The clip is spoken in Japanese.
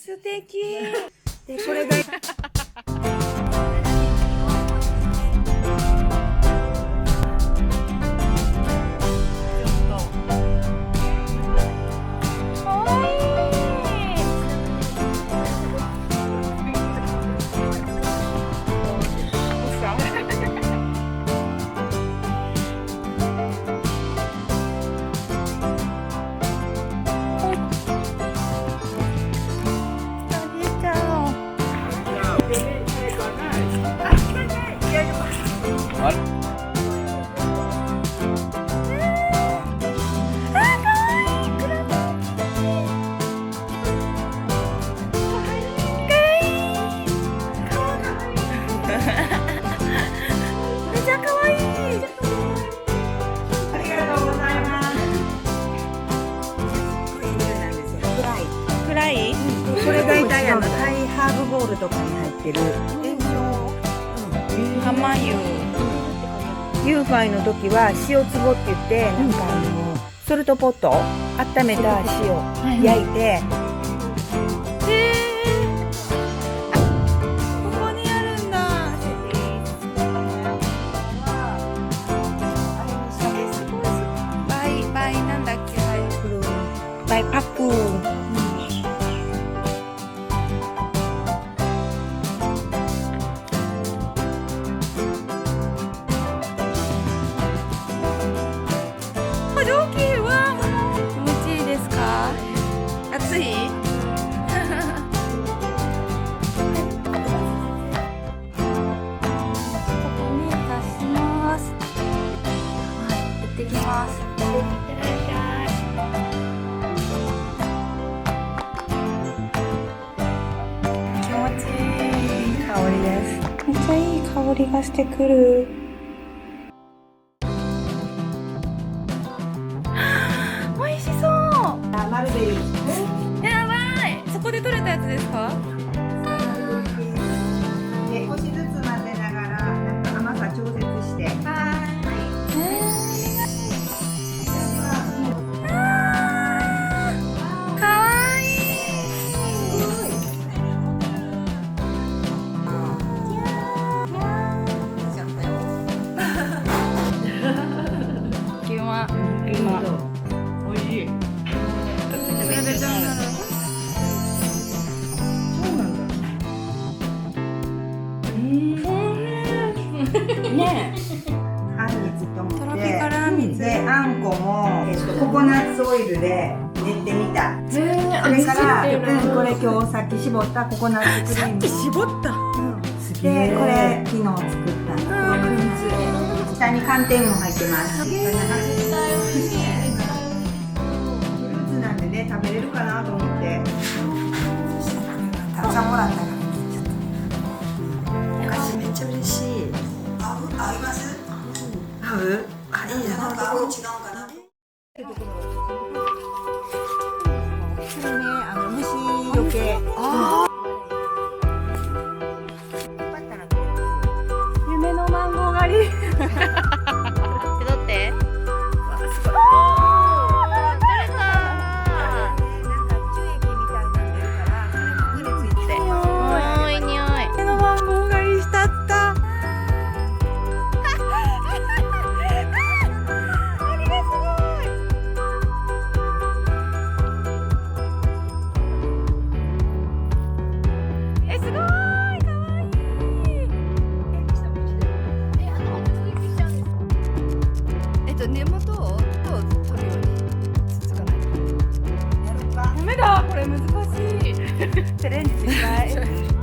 素敵。で、これがこれ大体タイハーブボールとかに入ってる浜湯。ユーファイの時は塩壺って言ってなんかソルトポット温めた塩焼いて。ここにあるんだ。バイなんだっけ。バイパック。大きいわ。気持ちいいですか？暑い？ここに出します。行ってきます。いってらっしゃい。気持ちいい香りです。めっちゃいい香りがしてくる。マルベリー。やばい。そこで採れたやつですか？で、少しずつ混ぜながら、なんか甘さ調節して。かわいい。おいしい。ねえ、あんみつと思ってトロピカルあんみつであんこも、ココナッツオイルで練ってみた。それから、これ今日さっき絞ったココナッツクリーム。さっき絞った。で、これ昨日作った下に寒天も入ってます。フルーツなんでね、食べれるかなと思って。たくさんもらったから。めっちゃ嬉しい。合います？合う？あ、いいじゃん。なんか違うかな。これね、虫よけ。夢のマンゴー狩り。手取って。すごい。取れた。なんか樹液みたいになってるから、それもくりついて。おい匂い。夢のマンゴー狩りしたった。ありがすごい。すごい。可愛い。根元を取るようにつつかないと。ダメだ、これ難しい。チャレンジ失敗。